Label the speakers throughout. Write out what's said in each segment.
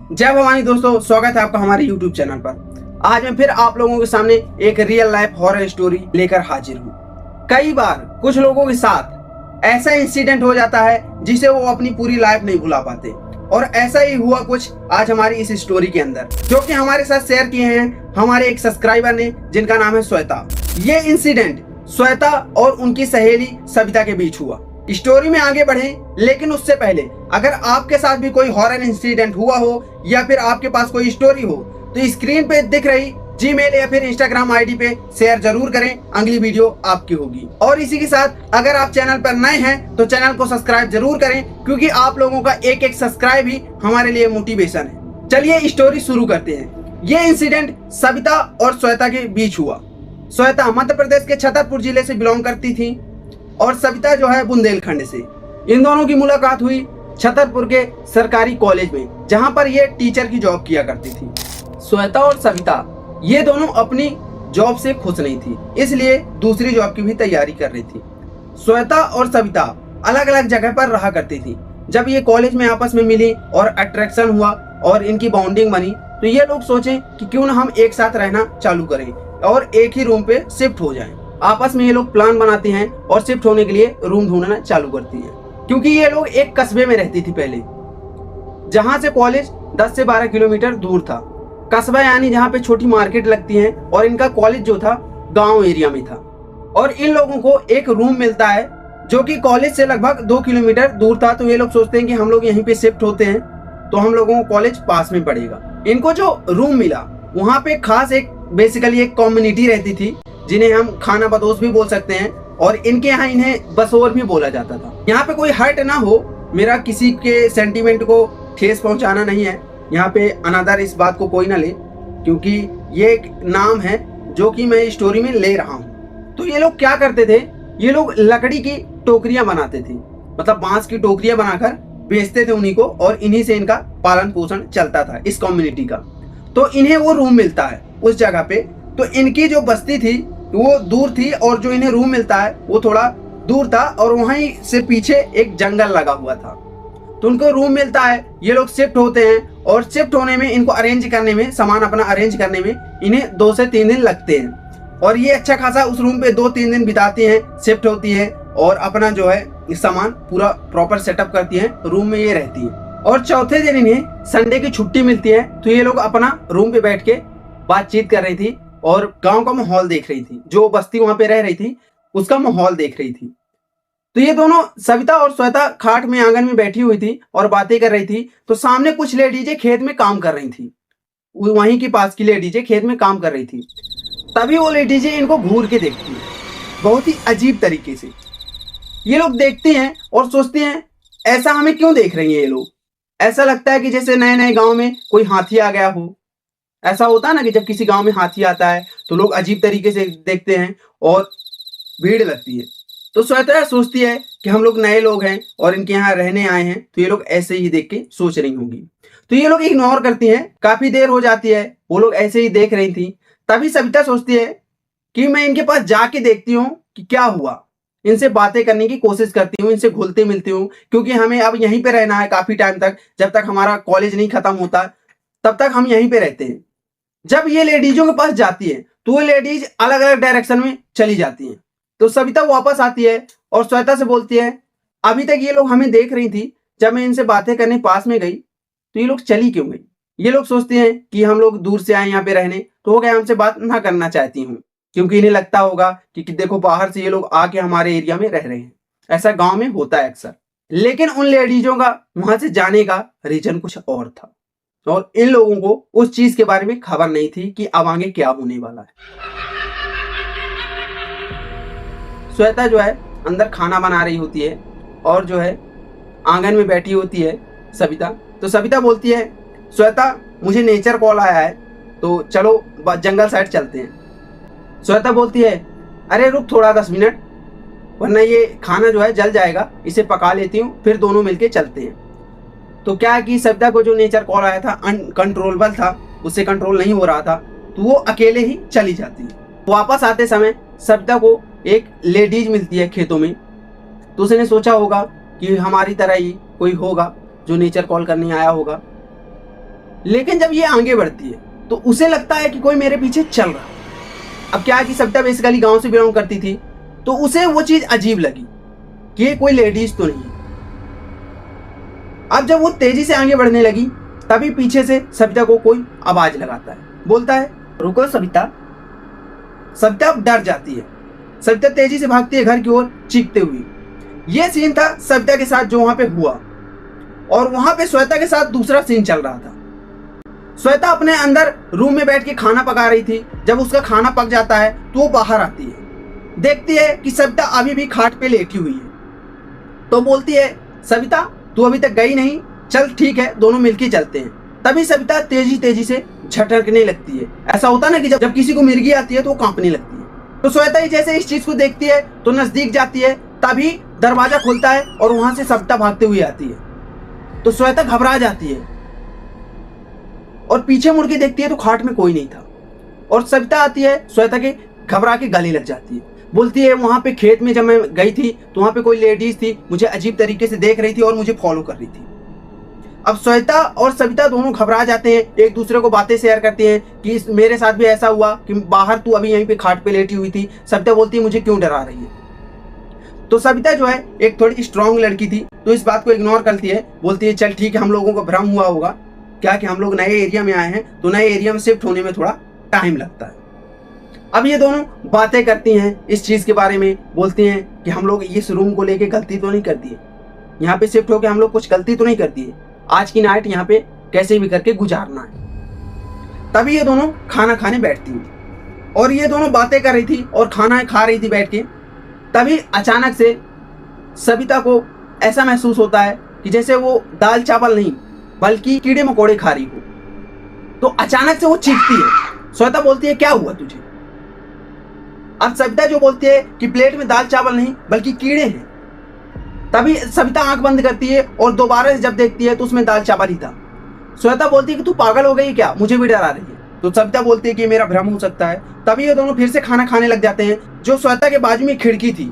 Speaker 1: जय भवानी दोस्तों, स्वागत है आपका हमारे YouTube चैनल पर। आज मैं फिर आप लोगों के सामने एक रियल लाइफ हॉरर स्टोरी लेकर हाजिर हूँ। कई बार कुछ लोगों के साथ ऐसा इंसिडेंट हो जाता है जिसे वो अपनी पूरी लाइफ नहीं भुला पाते, और ऐसा ही हुआ कुछ आज हमारी इस स्टोरी के अंदर, जो कि हमारे साथ शेयर किए हैं हमारे एक सब्सक्राइबर ने, जिनका नाम है श्वेता। ये इंसिडेंट श्वेता और उनकी सहेली सविता के बीच हुआ। स्टोरी में आगे बढ़े, लेकिन उससे पहले अगर आपके साथ भी कोई हॉरर इंसिडेंट हुआ हो या फिर आपके पास कोई स्टोरी हो तो स्क्रीन पे दिख रही जीमेल या फिर इंस्टाग्राम आईडी पे शेयर जरूर करें। अगली वीडियो आपकी होगी। और इसी के साथ अगर आप चैनल पर नए हैं तो चैनल को सब्सक्राइब जरूर करें, क्योंकि आप लोगों का एक एक सब्सक्राइब ही हमारे लिए मोटिवेशन है। चलिए स्टोरी शुरू करते हैं। ये इंसिडेंट सविता और श्वेता के बीच हुआ। श्वेता मध्य प्रदेश के छतरपुर जिले से बिलोंग करती थी और सविता जो है बुंदेलखंड से। इन दोनों की मुलाकात हुई छतरपुर के सरकारी कॉलेज में, जहां पर ये टीचर की जॉब किया करती थी। श्वेता और सविता ये दोनों अपनी जॉब से खुश नहीं थी, इसलिए दूसरी जॉब की भी तैयारी कर रही थी। श्वेता और सविता अलग अलग जगह पर रहा करती थी। जब ये कॉलेज में आपस में मिली और अट्रैक्शन हुआ और इनकी बॉन्डिंग बनी, तो ये लोग सोचे कि क्यों ना हम एक साथ रहना चालू करें और एक ही रूम पे शिफ्ट हो जाएं। आपस में ये लोग प्लान बनाते हैं और शिफ्ट होने के लिए रूम ढूंढना चालू करती हैं, क्योंकि ये लोग एक कस्बे में रहती थी पहले, जहां से कॉलेज 10 से 12 किलोमीटर दूर था। कस्बा यानी जहां पे छोटी मार्केट लगती है, और इनका कॉलेज जो था गांव एरिया में था। और इन लोगों को एक रूम मिलता है जो कि कॉलेज से लगभग 2 किलोमीटर दूर था। तो ये लोग सोचते हैं कि हम लोग यहीं पे शिफ्ट होते हैं तो हम लोगों को कॉलेज पास में पड़ेगा। इनको जो रूम मिला वहां पे खास एक बेसिकली एक कम्युनिटी रहती थी, जिन्हें हम खाना बदोश भी बोल सकते हैं, और इनके यहाँ इन्हें बसोर भी बोला जाता था। यहाँ पे कोई हर्ट ना हो, मेरा किसी के सेंटीमेंट को ठेस पहुंचाना नहीं है। यहाँ पे अनादर इस बात को कोई ना ले, क्योंकि ये एक नाम है जो कि मैं स्टोरी में ले रहा हूँ। तो ये लोग क्या करते थे, ये लोग लकड़ी की टोकरियां बनाते थे, मतलब बांस की टोकरियां बनाकर बेचते थे उन्हीं को, और इन्हीं से इनका पालन पोषण चलता था इस कम्युनिटी का। तो इन्हें वो रूम मिलता है उस जगह पे। तो इनकी जो बस्ती थी वो दूर थी, और जो इन्हें रूम मिलता है वो थोड़ा दूर था, और वहीं से पीछे एक जंगल लगा हुआ था। तो उनको रूम मिलता है, ये लोग शिफ्ट होते हैं, और शिफ्ट होने में, इनको अरेंज करने में, सामान अपना अरेंज करने में इन्हें 2 से 3 दिन लगते हैं। और ये अच्छा खासा उस रूम पे 2-3 दिन बिताती हैं, शिफ्ट होती है और अपना जो है सामान पूरा प्रॉपर सेटअप करती है, रूम में ये रहती है। और चौथे दिन इन्हें संडे की छुट्टी मिलती है, तो ये लोग अपना रूम पे बैठ के बातचीत कर रही थी और गांव का माहौल देख रही थी। जो बस्ती वहां पे रह रही थी उसका माहौल देख रही थी। तो ये दोनों सविता और श्वेता खाट में आंगन में बैठी हुई थी और बातें कर रही थी। तो सामने कुछ लेडीजें खेत में काम कर रही थी, वहीं की पास की लेडीजें खेत में काम कर रही थी। तभी वो लेडीजें इनको घूर के देखती है, बहुत ही अजीब तरीके से। ये लोग देखते हैं और सोचते हैं ऐसा हमें क्यों देख रही है ये लोग। ऐसा लगता है कि जैसे नए नए गांव में कोई हाथी आ गया हो। ऐसा होता है ना कि जब किसी गांव में हाथी आता है तो लोग अजीब तरीके से देखते हैं और भीड़ लगती है। तो श्वेता सोचती है कि हम लोग नए लोग हैं और इनके यहाँ रहने आए हैं, तो ये लोग ऐसे ही देख के सोच रही होंगी। तो ये लोग इग्नोर करती हैं। काफी देर हो जाती है, वो लोग ऐसे ही देख रही थी। तभी सविता सोचती है कि मैं इनके पास जाके देखती हूँ कि क्या हुआ। इनसे बातें करने की कोशिश करती हूँ, इनसे घुलती मिलती हूँ, क्योंकि हमें अब यहीं पे रहना है काफी टाइम तक। जब तक हमारा कॉलेज नहीं खत्म होता तब तक हम यहीं पे रहते हैं। जब ये लेडीजों के पास जाती है तो वो लेडीज अलग अलग डायरेक्शन में चली जाती हैं। तो सविता वापस आती है और श्वेता से बोलती है, अभी तक ये लोग हमें देख रही थी, जब मैं इनसे बातें करने पास में गई तो ये लोग चली क्यों गई। ये लोग सोचते हैं कि हम लोग दूर से आए यहाँ पे रहने, तो हो गया हमसे बात ना करना चाहती हूँ, क्योंकि इन्हें लगता होगा कि देखो बाहर से ये लोग आके हमारे एरिया में रह रहे हैं। ऐसा गाँव में होता है अक्सर। लेकिन उन लेडीजों का वहां से जाने का रीजन कुछ और था, और इन लोगों को उस चीज के बारे में खबर नहीं थी कि अब आगे क्या होने वाला है। श्वेता जो है अंदर खाना बना रही होती है और जो है आंगन में बैठी होती है सविता। तो सविता बोलती है, श्वेता मुझे नेचर कॉल आया है, तो चलो जंगल साइड चलते हैं। श्वेता बोलती है, अरे रुक थोड़ा 10 मिनट, वरना ये खाना जो है जल जाएगा, इसे पका लेती हूँ, फिर दोनों मिलके चलते हैं। तो क्या है कि सविता को जो नेचर कॉल आया था अनकंट्रोलेबल था, उससे कंट्रोल नहीं हो रहा था, तो वो अकेले ही चली जाती है। वापस आते समय सविता को एक लेडीज मिलती है खेतों में। तो उसने सोचा होगा कि हमारी तरह ही कोई होगा जो नेचर कॉल करने आया होगा। लेकिन जब ये आगे बढ़ती है तो उसे लगता है कि कोई मेरे पीछे चल रहा है। अब क्या है कि सविता बेसिकली गांव से बिलोंग करती थी, तो उसे वो चीज अजीब लगी कि ये कोई लेडीज तो नहीं है। अब जब वो तेजी से आगे बढ़ने लगी तभी पीछे से सविता को कोई आवाज लगाता है, बोलता है रुको सविता। सविता डर जाती है। सविता तेजी से भागती है घर की ओर चीखते हुए। यह सीन था सविता के साथ जो वहां पे हुआ, और वहां पे श्वेता के साथ दूसरा सीन चल रहा था। श्वेता अपने अंदर रूम में बैठ के खाना पका रही थी। जब उसका खाना पक जाता है तो वो बाहर आती है, देखती है कि सविता अभी भी खाट पे लेटी हुई है, तो बोलती है सविता तू अभी तक गई नहीं, चल ठीक है दोनों मिलके चलते हैं। तभी सविता तेजी तेजी से झटकने लगती है। ऐसा होता ना कि जब किसी को मिर्गी आती है तो वो कांपने लगती है। तो श्वेता ही जैसे इस चीज को देखती है तो नजदीक जाती है, तभी दरवाजा खुलता है और वहां से सविता भागते हुए आती है। तो श्वेता घबरा जाती है और पीछे मुड़ के देखती है तो खाट में कोई नहीं था। और सविता आती है, श्वेता के घबरा के गले लग जाती है, बोलती है वहां पे खेत में जब मैं गई थी तो वहां पे कोई लेडीज थी, मुझे अजीब तरीके से देख रही थी और मुझे फॉलो कर रही थी। अब श्वेता और सविता दोनों घबरा जाते हैं, एक दूसरे को बातें शेयर करते हैं कि मेरे साथ भी ऐसा हुआ कि बाहर तू अभी यहीं पे खाट पे लेटी हुई थी। सविता बोलती है मुझे क्यों डरा रही है। तो सविता जो है एक थोड़ी स्ट्रांग लड़की थी, तो इस बात को इग्नोर करती है, बोलती है चल ठीक है हम लोगों को भ्रम हुआ होगा, क्या कि हम लोग नए एरिया में आए हैं तो नए एरिया में शिफ्ट होने में थोड़ा टाइम लगता है। अब ये दोनों बातें करती हैं इस चीज के बारे में, बोलती हैं कि हम लोग इस रूम को लेके गलती तो नहीं कर दी है, यहाँ पे शिफ्ट होके हम लोग कुछ गलती तो नहीं कर दी है, आज की नाइट यहाँ पे कैसे भी करके गुजारना है। तभी ये दोनों खाना खाने बैठती हैं और ये दोनों बातें कर रही थी और खाना खा रही थी बैठ के। तभी अचानक से सविता को ऐसा महसूस होता है कि जैसे वो दाल चावल नहीं बल्कि कीड़े मकोड़े खा रही हो। तो अचानक से वो चीखती है। श्वेता बोलती है क्या हुआ तुझे। अब सविता जो बोलती है कि प्लेट में दाल चावल नहीं बल्कि कीड़े हैं। तभी सविता आंख बंद करती है और दोबारा से जब देखती है तो उसमें दाल चावल ही था। श्वेता बोलती है कि तू पागल हो गई क्या, मुझे भी डरा रही है। तो सविता बोलती है कि मेरा भ्रम हो सकता है। तभी ये दोनों फिर से खाना खाने लग जाते हैं। जो श्वेता के बाजू में खिड़की थी,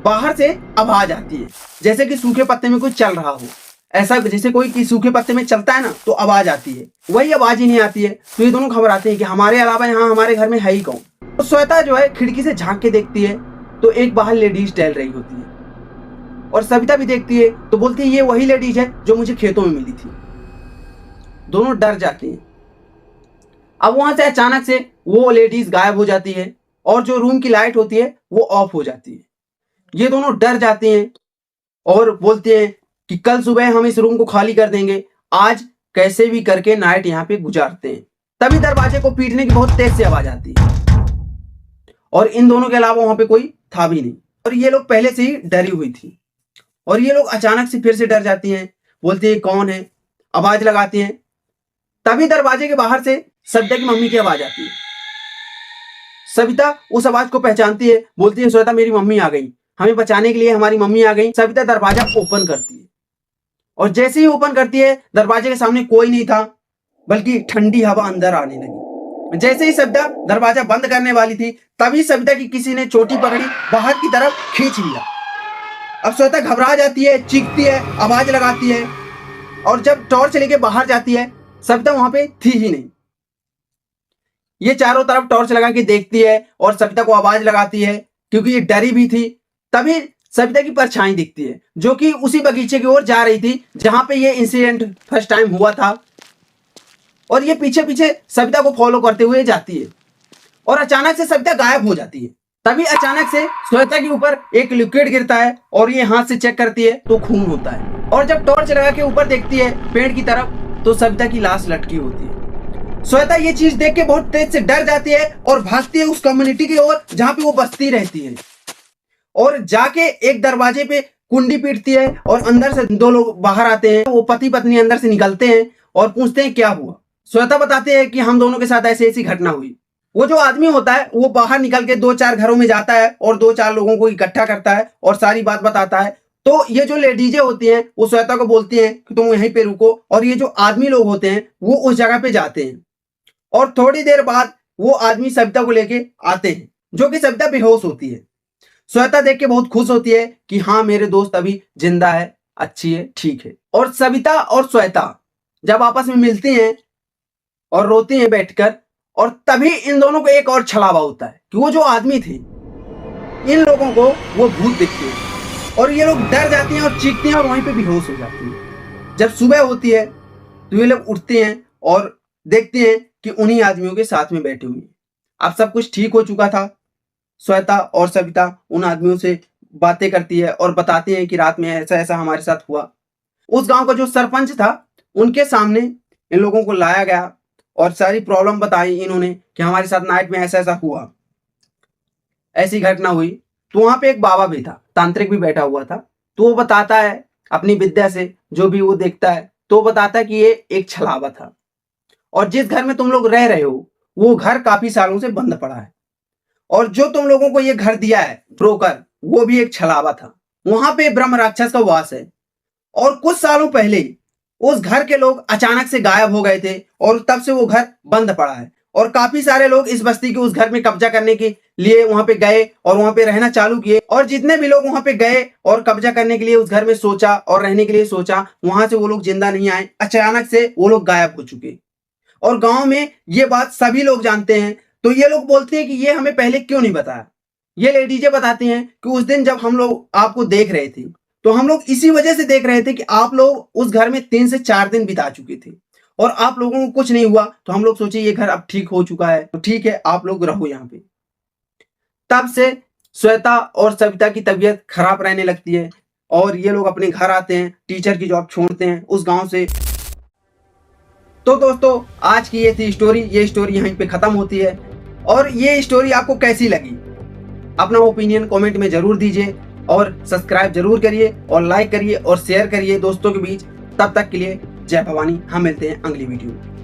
Speaker 1: बाहर से आवाज आती है जैसे कि सूखे पत्ते में कुछ चल रहा हो, ऐसा जैसे कोई सूखे पत्ते में चलता है ना तो आवाज आती है, वही आवाज ही नहीं आती है। तो ये दोनों घबराते हैं कि हमारे अलावा यहाँ हमारे घर में है ही कौन। तो श्वेता जो है खिड़की से झांक के देखती है तो एक बाहर लेडीज टहल रही होती है और सविता भी देखती है तो बोलती है ये वही लेडीज है जो मुझे खेतों में मिली थी। दोनों डर जाते हैं। अब वहां से अचानक से वो लेडीज गायब हो जाती है और जो रूम की लाइट होती है वो ऑफ हो जाती है। ये दोनों डर जाते हैं और बोलते हैं कि कल सुबह हम इस रूम को खाली कर देंगे, आज कैसे भी करके नाइट यहाँ पे गुजारते हैं। तभी दरवाजे को पीटने की बहुत तेज से आवाज आती है और इन दोनों के अलावा वहां पे कोई था भी नहीं और ये लोग पहले से ही डरी हुई थी। और ये लोग अचानक से फिर से डर जाती हैं, बोलती है कौन है, आवाज लगाती हैं। तभी दरवाजे के बाहर से सविता की मम्मी की आवाज आती है। सविता उस आवाज को पहचानती है, बोलती है श्वेता मेरी मम्मी आ गई, हमें बचाने के लिए हमारी मम्मी आ गई। सविता दरवाजा ओपन करती है और जैसे ही ओपन करती है दरवाजे के सामने कोई नहीं था बल्कि ठंडी हवा अंदर आने लगी। जैसे ही सविता दरवाजा बंद करने वाली थी तभी सविता की किसी ने चोटी पकड़ी, बाहर की तरफ खींच लिया। अब श्वेता घबरा जाती है, चीखती है, आवाज लगाती है और जब टॉर्च लेके बाहर जाती है सविता वहां पे थी ही नहीं। ये चारों तरफ टॉर्च लगा के देखती है और सविता को आवाज लगाती है क्योंकि ये डरी भी थी। तभी सविता की परछाई दिखती है जो कि उसी बगीचे की ओर जा रही थी जहां पे ये इंसिडेंट फर्स्ट टाइम हुआ था और ये पीछे पीछे सविता को फॉलो करते हुए जाती है और अचानक से सविता गायब हो जाती है। तभी अचानक से श्वेता के ऊपर एक लिक्विड गिरता है और ये हाथ से चेक करती है तो खून होता है और जब टॉर्च लगा के ऊपर देखती है पेड़ की तरफ तो सविता की लाश लटकी होती है। श्वेता ये चीज देख के बहुत तेज से डर जाती है और भागती है उस कम्युनिटी की ओर जहां पे वो बसती रहती है और जाके एक दरवाजे पे कुंडी पीटती है और अंदर से दो लोग बाहर आते हैं। वो पति पत्नी अंदर से निकलते हैं और पूछते हैं क्या हुआ। श्वेता बताते हैं कि हम दोनों के साथ ऐसी ऐसी घटना हुई। वो जो आदमी होता है वो बाहर निकल के 2-4 घरों में जाता है और 2-4 लोगों को इकट्ठा करता है और सारी बात बताता है। तो ये जो लेडीजें होती हैं वो श्वेता को बोलती हैं कि तुम यहीं पे रुको और ये जो आदमी लोग होते हैं वो उस जगह पे जाते हैं और थोड़ी देर बाद वो आदमी सविता को लेके आते हैं जो कि सविता बेहोश होती है। श्वेता देख के बहुत खुश होती है कि हाँ मेरे दोस्त अभी जिंदा है, अच्छी है, ठीक है। और सविता और श्वेता जब आपस में मिलती हैं और रोती हैं बैठकर। और तभी इन दोनों को एक और छलावा होता है कि वो जो आदमी थे, इन लोगों को वो भूत दिखते हैं और ये लोग डर जाती हैं और चीखती हैं और वहीं पे बेहोश हो जाती हैं। जब सुबह होती है तो ये लोग उठते हैं और देखते हैं कि उन्हीं आदमियों के साथ में बैठे हुए हैं। अब सब कुछ ठीक हो चुका था। श्वेता और सविता उन आदमियों से बातें करती है और बताती हैं कि रात में ऐसा ऐसा हमारे साथ हुआ। उस गांव का जो सरपंच था, उनके सामने इन लोगों को लाया गया और सारी प्रॉब्लम बताई इन्होंने कि हमारे साथ नाइट में ऐसा ऐसा हुआ, ऐसी घटना हुई। तो वहां पे एक बाबा भी था, तांत्रिक भी बैठा हुआ था। तो वो बताता है अपनी विद्या से, जो भी वो देखता है तो वो बताता है कि ये एक छलावा था और जिस घर में तुम लोग रह रहे हो वो घर काफी सालों से बंद पड़ा है और जो तुम लोगों को ये घर दिया है ब्रोकर, वो भी एक छलावा था। वहां पे ब्रह्म राक्षस का वास है और कुछ सालों पहले उस घर के लोग अचानक से गायब हो गए थे और तब से वो घर बंद पड़ा है और काफी सारे लोग इस बस्ती के उस घर में कब्जा करने के लिए वहां पे गए और वहां पे रहना चालू किए। और जितने भी लोग वहां पे गए और कब्जा करने के लिए उस घर में सोचा और रहने के लिए सोचा, वहां से वो लोग जिंदा नहीं आए, अचानक से वो लोग गायब हो चुके। और गांव में ये बात सभी लोग जानते हैं। तो ये लोग बोलते हैं कि ये हमें पहले क्यों नहीं बताया। ये लेडीजें बताती हैं कि उस दिन जब हम लोग आपको देख रहे थे तो हम लोग इसी वजह से देख रहे थे कि आप लोग उस घर में 3 से 4 दिन बिता चुके थे और आप लोगों को कुछ नहीं हुआ। तो हम लोग सोचे ये घर अब ठीक हो चुका है, तो ठीक है आप लोग रहो यहाँ पे। तब से श्वेता और सविता की तबीयत खराब रहने लगती है और ये लोग अपने घर आते हैं, टीचर की जॉब छोड़ते हैं उस गांव से। तो दोस्तों आज की ये थी स्टोरी। ये स्टोरी यहीं पे खत्म होती है। और ये स्टोरी आपको कैसी लगी, अपना ओपिनियन कमेंट में जरूर दीजिए और सब्सक्राइब जरूर करिए और लाइक करिए और शेयर करिए दोस्तों के बीच। तब तक के लिए जय भवानी। हम मिलते हैं अगली वीडियो में।